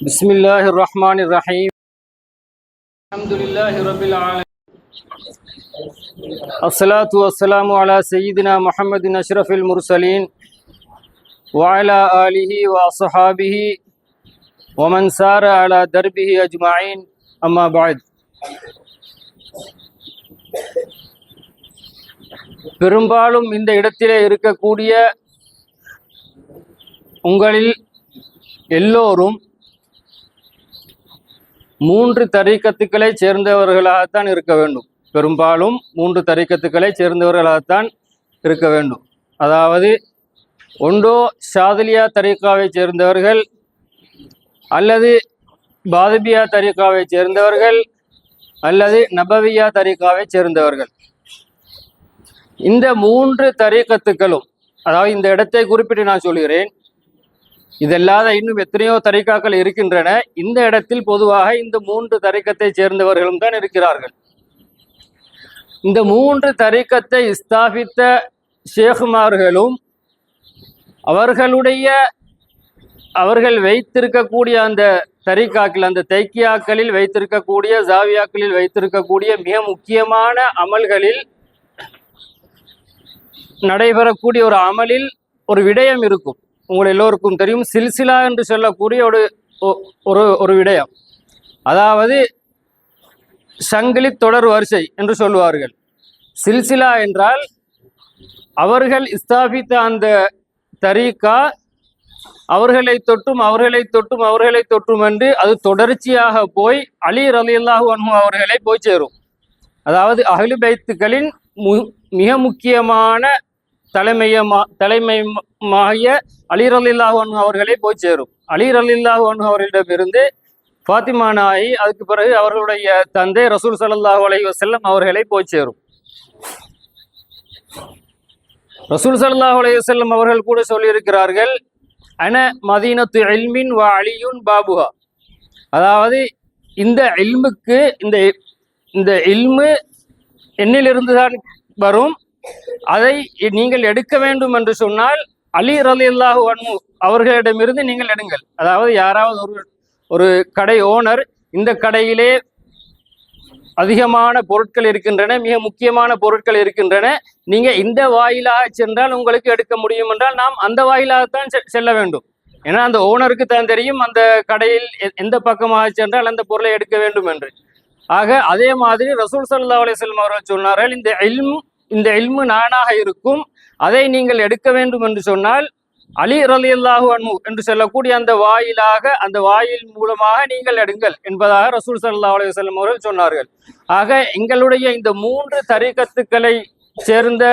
بسم الله الرحمن الرحيم الحمد لله رب العالمين الصلاة والسلام على سيدنا محمد أشرف المرسلين وعلى آله وأصحابه ومن سار على دربه أجمعين أما بعد. பெரும்பாலும் இந்த இடத்திலே இருக்கக்கூடிய உங்களில் எல்லோரும் மூன்று தரீக்கத்துக்களை சேர்ந்தவர்களாகத்தான் இருக்க வேண்டும். பெரும்பாலும் மூன்று தரீக்கத்துக்களை சேர்ந்தவர்களாகத்தான் இருக்க வேண்டும். அதாவது ஒன்றோ ஷாதிலியா தரீக்காவை சேர்ந்தவர்கள், அல்லது பாதபியா தரீக்காவை சேர்ந்தவர்கள், அல்லது நபவியா தரீக்காவை சேர்ந்தவர்கள். இந்த மூன்று தரீக்கத்துக்களும், அதாவது இந்த இடத்தை குறிப்பிட்டு நான் சொல்கிறேன், இதல்லாத இன்னும் எத்தனையோ தரீக்காக்கள் இருக்கின்றன. இந்த இடத்தில் பொதுவாக இந்த மூன்று தரீக்கத்தை சேர்ந்தவர்களும் தான் இருக்கிறார்கள். இந்த மூன்று தரீக்கத்தை ஸ்தாபித்த ஷேகுமார்களும் அவர்கள் வைத்திருக்கக்கூடிய அந்த தரீக்காக்கள், அந்த தைக்கியாக்களில் வைத்திருக்கக்கூடிய, ஜாவியாக்களில் வைத்திருக்கக்கூடிய மிக முக்கியமான அமல்களில் நடைபெறக்கூடிய ஒரு அமலில் ஒரு விடயம் இருக்கும். உங்கள் எல்லோருக்கும் தெரியும், சில்சிலா என்று சொல்லக்கூடிய ஒரு விடயம். அதாவது சங்கிலி தொடர் வரிசை என்று சொல்லுவார்கள். சில்சிலா என்றால் அவர்கள் ஸ்தாபித்த அந்த தரீக்கா அவர்களை தொட்டும் என்று அது தொடர்ச்சியாக போய் அலி ரலியல்லாஹு அன்ஹு அவர்களை போய் சேரும். அதாவது அஹ்லு பைத்துகளின் மிக முக்கியமான தலைமையாகிய அலி ரலியல்லாஹு அன்ஹு அவர்களை போய் சேரும். அலி ரலியல்லாஹு அன்ஹு அவர்களிடமிருந்து ஃபாத்திமா நாயி, அதுக்கு பிறகு அவர்களுடைய தந்தை ரசூல் ஸல்லல்லாஹு அலைஹி வஸல்லம் அவர்களை போய் சேரும். ரசூல் ஸல்லல்லாஹு அலைஹி வஸல்லம் அவர்கள் கூட சொல்லியிருக்கிறார்கள், அன மதீனத்து இல்மின் வ அலியுன் பாபுஹா. அதாவது இந்த இல்முக்கு, இந்த இல்மு என்னிலிருந்து தான் வரும், அதை நீங்கள் எடுக்க வேண்டும் என்று சொன்னால் அலி ரலியல்லாஹு அன்ஹு அவர்களிடமிருந்து நீங்கள் எடுங்கள். அதாவது யாராவது ஒரு கடை ஓனர், இந்த கடையிலே அதிகமான பொருட்கள் இருக்கின்றன, மிக முக்கியமான பொருட்கள் இருக்கின்றன, நீங்க இந்த வாயிலாக சென்றால் உங்களுக்கு எடுக்க முடியும் என்றால் நாம் அந்த வாயிலாகத்தான் செல்ல வேண்டும். ஏன்னா அந்த ஓனருக்கு தான் தெரியும் அந்த கடையில் எந்த பக்கமாக சென்றால் அந்த பொருளை எடுக்க வேண்டும் என்று. ஆக அதே மாதிரி ரசூல் ஸல்லல்லாஹு அலைஹி வஸல்லம் அவர்கள் சொன்னார்கள், இந்த இல்மு நானாக இருக்கும், அதை நீங்கள் எடுக்க வேண்டும் என்று சொன்னால் அலி ரலியல்லாஹு அன்ஹு என்று சொல்லக்கூடிய அந்த வாயில் மூலமாக நீங்கள் எடுங்கள் என்பதாக ரசூல் ஸல்லல்லாஹு அலைஹி வஸல்லம் அவர்கள் சொன்னார்கள். ஆக எங்களுடைய இந்த மூன்று தரீக்கத்துக்களை சேர்ந்த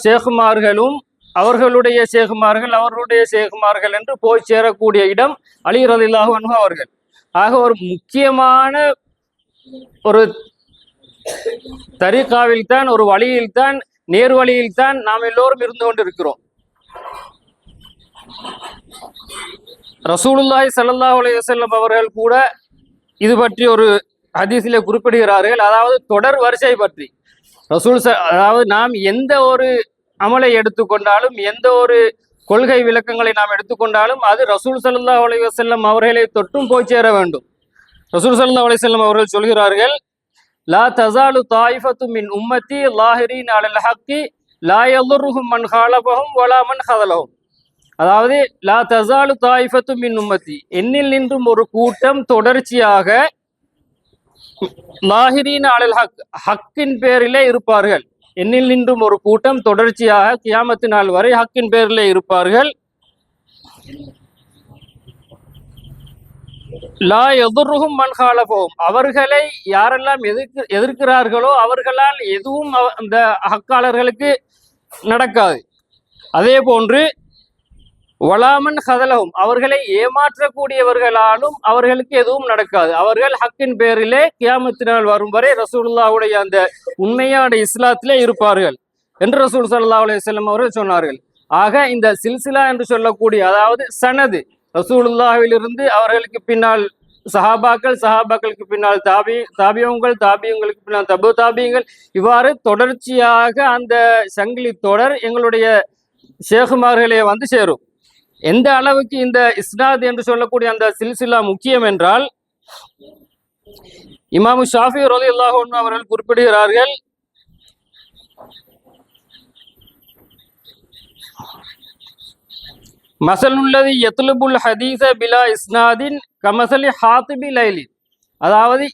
ஷேகுமார்களும் அவர்களுடைய ஷேகுமார்கள் என்று போய் சேரக்கூடிய இடம் அலி ரலியல்லாஹு அன்ஹு அவர்கள். ஆக ஒரு முக்கியமான ஒரு தரீக்காவில் தான், ஒரு வழியில் தான், நேர்வழியில் தான் நாம் எல்லோரும் இருந்து கொண்டிருக்கிறோம். ரசூலுல்லாஹி ஸல்லல்லாஹு அலைஹி வஸல்லம் அவர்கள் கூட இது பற்றி ஒரு ஹதீஸிலே குறிப்பிடுகிறார்கள். அதாவது தொடர் வரிசை பற்றி அதாவது நாம் எந்த ஒரு அமலை எடுத்துக்கொண்டாலும், எந்த ஒரு கொள்கை விளக்கங்களை நாம் எடுத்துக்கொண்டாலும் அது ரசூல் ஸல்லல்லாஹு அலைஹி வஸல்லம் அவர்களை தொட்டும் போய் சேர வேண்டும். ரசூல் ஸல்லல்லாஹு அலைஹி வஸல்லம் அவர்கள் சொல்கிறார்கள், லா தஸாலு தாயிஃபத்து மின் உம்மத்தி லாஹிரீன் அலல் ஹக்கி லா யதுர்ருஹும் மன் ஹாலபஹும் வலா மன் ஹதலஹும். அதாவது லா தஸாலு தாயிஃபத்து மின் உம்மத்தி, என்னில் நின்றும் ஒரு கூட்டம் தொடர்ச்சியாக லாஹிரீன் அலல் ஹக்கின் பேரிலே இருப்பார்கள். என்னில் நின்றும் ஒரு கூட்டம் தொடர்ச்சியாக கியாமத்து நாள் வரை ஹக்கின் பேரிலே இருப்பார்கள். லா யதுர்ருஹும் மன் ஹாலபஹும், அவர்களை யாரெல்லாம் எதிர்க்கிறார்களோ அவர்களால் எதுவும் அந்த ஹக்காளர்களுக்கு நடக்காது. அதே போன்று வலாமன் ஹதலஹும், அவர்களை ஏமாற்றக்கூடியவர்களாலும் அவர்களுக்கு எதுவும் நடக்காது. அவர்கள் ஹக்கின் பேரிலே கியாமத்து நாள் வரும் வரை ரசூலுல்லாஹுடைய அந்த உண்மையான இஸ்லாத்திலே இருப்பார்கள் என்று ரசூல் ஸல்லல்லாஹு அலைஹி வஸல்லம் அவர்கள் சொன்னார்கள். ஆக இந்த சில்சிலா என்று சொல்லக்கூடிய, அதாவது சனது, ரசூலுல்லாஹிலிருந்து அவர்களுக்கு பின்னால் சஹாபாக்களுக்கு பின்னால் தாபியங்களுக்கு பின்னால் தபு தாபியங்கள், இவ்வாறு தொடர்ச்சியாக அந்த சங்கிலி தொடர் எங்களுடைய ஷேகுமார்களே வந்து சேரும். எந்த அளவுக்கு இந்த இஸ்னாத் என்று சொல்லக்கூடிய அந்த சில்சிலா முக்கியம் என்றால், இமாமு ஷாஃபி ரலியல்லாஹு அன்ஹு அவர்கள் குறிப்பிடுகிறார்கள், மசலுல்லதி யத்லுபுல் ஹதீஸ பிலா இஸ்னாதின் கமசலி ஹாத்திபி லைலி. அதாவது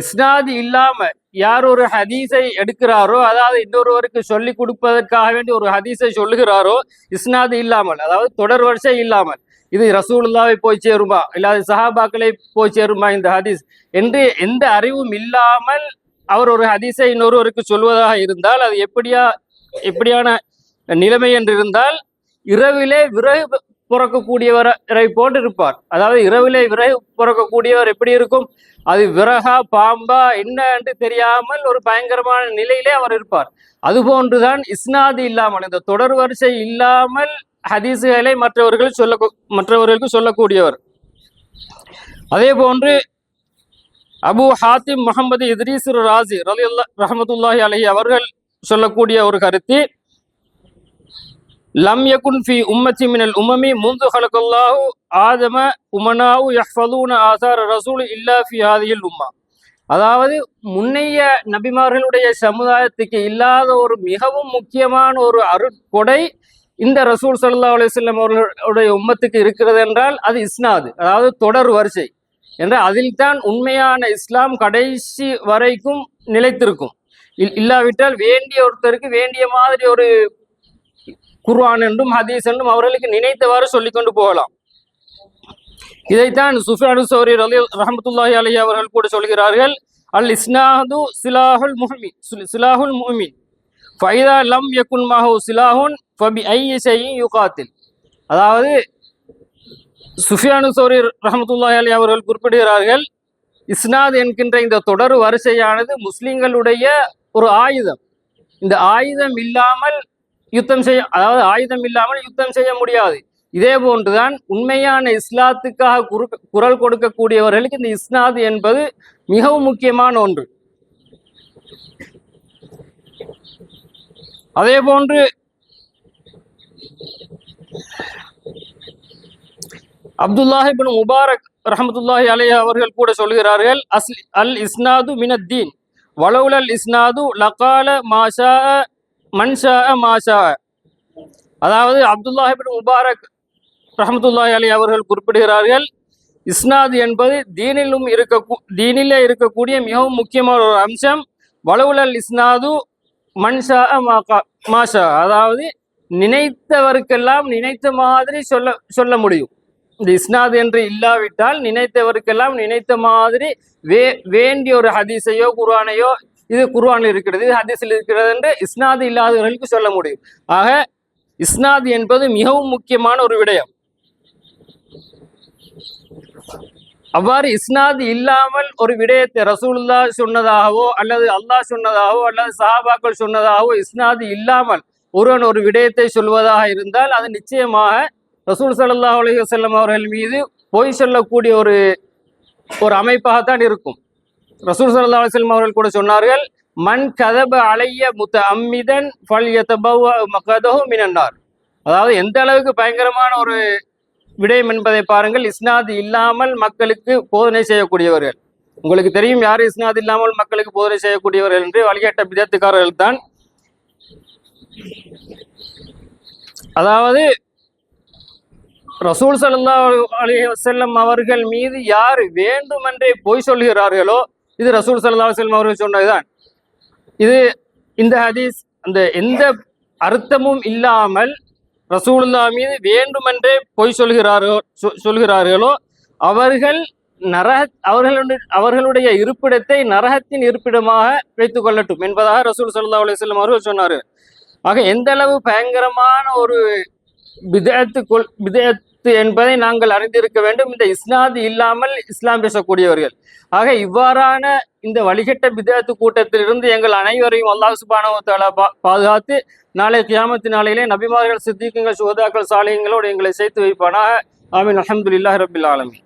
இஸ்னாது இல்லாம யார் ஒரு ஹதீஸை எடுக்கிறாரோ, அதாவது இன்னொருவருக்கு சொல்லி கொடுப்பதற்காக வேண்டி ஒரு ஹதீஸை சொல்லுகிறாரோ, இஸ்னாது இல்லாமல், அதாவது தொடர் வரிசை இல்லாமல், இது ரசூலுல்லாவை போய் சேருமா இல்லாத சஹாபாக்களை போய் சேருமா இந்த ஹதீஸ் என்று எந்த அறிவும் இல்லாமல் அவர் ஒரு ஹதீஸை இன்னொருவருக்கு சொல்வதாக இருந்தால், அது எப்படியான நிலைமை என்று இருந்தால், இரவிலே விறகு புறக்கக்கூடியவரை போன்று இருப்பார். அதாவது இரவிலே விறகு புறக்கக்கூடியவர் எப்படி இருக்கும், அது விறகா பாம்பா என்ன என்று தெரியாமல் ஒரு பயங்கரமான நிலையிலே அவர் இருப்பார். அதுபோன்றுதான் இஸ்னாது இல்லாமல், இந்த தொடர் வரிசை இல்லாமல் ஹதீஸுகளை மற்றவர்களுக்கு சொல்லக்கூடியவர். அதே போன்று அபு ஹாத்திம் முஹம்மது இத்ரீஸ் ராசி ரஹ்மத்துல்லாஹி அலைஹி அவர்கள் சொல்லக்கூடிய ஒரு கருத்து, லம் யகுன் ஃபி உம்மத்தி மினல் உம்மமி முந்து ஹலகல்லாஹு ஆதம உமனாவு யஹ்ஃபலூன ஆசார ரசூல் இல்லா ஃபி ஹாதிஹில் உம்மா. அதாவது முன்னைய நபிமார்களுடைய சமுதாயத்துக்கு இல்லாத ஒரு மிகவும் முக்கியமான ஒரு அருட்கொடை இந்த ரசூல் ஸல்லல்லாஹு அலைஹி வஸல்லம் அவர்களுடைய உம்மத்துக்கு இருக்கிறது என்றால் அது இஸ்னாது, அதாவது தொடர் வரிசை என்ற அதில் தான் உண்மையான இஸ்லாம் கடைசி வரைக்கும் நிலைத்திருக்கும். இல்லாவிட்டால் வேண்டிய ஒருத்தருக்கு வேண்டிய மாதிரி ஒரு குர்ஆன் என்றும் ஹதீஸ் என்றும் அவர்களுக்கு நினைத்தவாறு சொல்லிக் கொண்டு போகலாம். இதைத்தான் சுஃபியானு ஸௌரி ரஹ்மத்துல்லாஹி அலைஹி அவர்கள் கூட சொல்கிறார்கள், அல் இஸ்னாது சிலாஹுல் முஃமின் ஃபைதா லம் யகுன் மஹு சிலாஹுன் ஃபபி ஐயி ஷைஇன் யுகாத்தில். அதாவது சுஃபியானு ஸௌரி ரஹ்மத்துல்லாஹி அலைஹி அவர்கள் குறிப்பிடுகிறார்கள், இஸ்னாத் என்கின்ற இந்த தொடர் வரிசையானது முஸ்லிம்களுடைய ஒரு ஆயுதம். இந்த ஆயுதம் இல்லாமல் ஆயுதம் இல்லாமல் யுத்தம் செய்ய முடியாது. இதே போன்றுதான் உண்மையான இஸ்லாத்துக்காக குரல் கொடுக்கக்கூடியவர்களுக்கு இந்த இஸ்னாது என்பது மிகவும் முக்கியமான ஒன்று. அதே போன்று அப்துல்லாஹ் இப்னு முபாரக் ரஹ்மத்துல்லாஹி அலைஹி அவர்கள் கூட சொல்கிறார்கள், அல் இஸ்னாது மினத்தீன் வலவுலல் இஸ்னாது லகால மாஷா மன்ஷா மாஷா. அதாவது அப்துல்லாஹ் இப்னு முபாரக் ரஹ்மத்துல்லாஹி அலைஹி அவர்கள் குறிப்பிடுகிறார்கள், இஸ்னாத் என்பது தீனிலே இருக்கக்கூடிய மிகவும் முக்கியமான ஒரு அம்சம். வலவுலல் இஸ்னாது மன்ஷா மாஷா. அதாவது நினைத்தவருக்கெல்லாம் நினைத்த மாதிரி சொல்ல முடியும். இந்த இஸ்னாத் என்று இல்லாவிட்டால் நினைத்தவருக்கெல்லாம் நினைத்த மாதிரி வேண்டிய ஒரு ஹதீஸையோ குர்ஆனையோ, இது குர்ஆனில் இருக்கிறது, இது ஹதீஸில் இருக்கிறது என்று இஸ்னாது இல்லாதவர்களுக்கு சொல்ல முடியும். ஆக இஸ்னாத் என்பது மிகவும் முக்கியமான ஒரு விடயம். அவ்வாறு இஸ்னாத் இல்லாமல் ஒரு விடயத்தை ரசூலுல்லாஹ் சொன்னதாகவோ அல்லது அல்லாஹ் சொன்னதாகவோ அல்லது சஹாபாக்கள் சொன்னதாகவோ இஸ்னாத் இல்லாமல் ஒருவன் ஒரு விடயத்தை சொல்வதாக இருந்தால் அது நிச்சயமாக ரசூல் ஸல்லல்லாஹு அலைஹி வஸல்லம் அவர்கள் மீது பொய் சொல்லக்கூடிய ஒரு அமைப்பாகத்தான் இருக்கும். ரசூல் ஸல்லல்லாஹு அலைஹி வஸல்லம் அவர்கள் கூட சொன்னார்கள், மன் கதப அலைய முத்தஅம்மிதன் ஃபல்யதபவ மக்அதஹு மினன்னார். அதாவது எந்த அளவுக்கு பயங்கரமான ஒரு விடயம் என்பதை பாருங்கள். இஸ்னாத் இல்லாமல் மக்களுக்கு போதனை செய்யக்கூடியவர்கள், உங்களுக்கு தெரியும் யார் இஸ்னாத் இல்லாமல் மக்களுக்கு போதனை செய்யக்கூடியவர்கள் என்று, வழிகட்ட பிதத்துக்காரர்கள் தான். அதாவது ரசூல் ஸல்லல்லாஹு அலைஹி வஸல்லம் அவர்கள் மீது யார் வேண்டுமென்றே பொய் சொல்கிறார்களோ, இது ரசூல் ஸல்லல்லாஹு அலைஹி வஸல்லம் அவர்கள் சொன்னதுதான். இந்த ஹதீஸ் அந்த எந்த அர்த்தமும் இல்லாமல் ரசூலுல்லாஹ் மீது வேண்டுமென்றே பொய் சொல்கிறார்களோ அவர்கள் அவர்களுடைய இருப்பிடத்தை நரகத்தின் இருப்பிடமாக வைத்துக் கொள்ளட்டும் என்பதாக ரசூல் ஸல்லல்லாஹு அலைஹி வஸல்லம் அவர்கள் சொன்னார்கள். ஆக எந்த அளவு பயங்கரமான ஒரு பிதஅத் என்பதை நாங்கள் அறிந்திருக்க வேண்டும், இந்த இஸ்னாத் இல்லாமல் இஸ்லாம் பேசக்கூடியவர்கள். ஆக இவ்வாறான இந்த வழிகட்ட பிதஅத் கூட்டத்திலிருந்து எங்கள் அனைவரையும் அல்லாஹ் சுப்ஹானஹு வ தஆலா பாதுகாத்து நாளை கியாமத் நாளையிலே நபிமார்கள், சித்திகீன்கள், சுஹதாக்கள், சாலிஹீன்களோடு எங்களை சேர்த்து வைப்பானாக. ஆமீன். அல்ஹம்துலில்லாஹி ரப்பில் ஆலமீன்.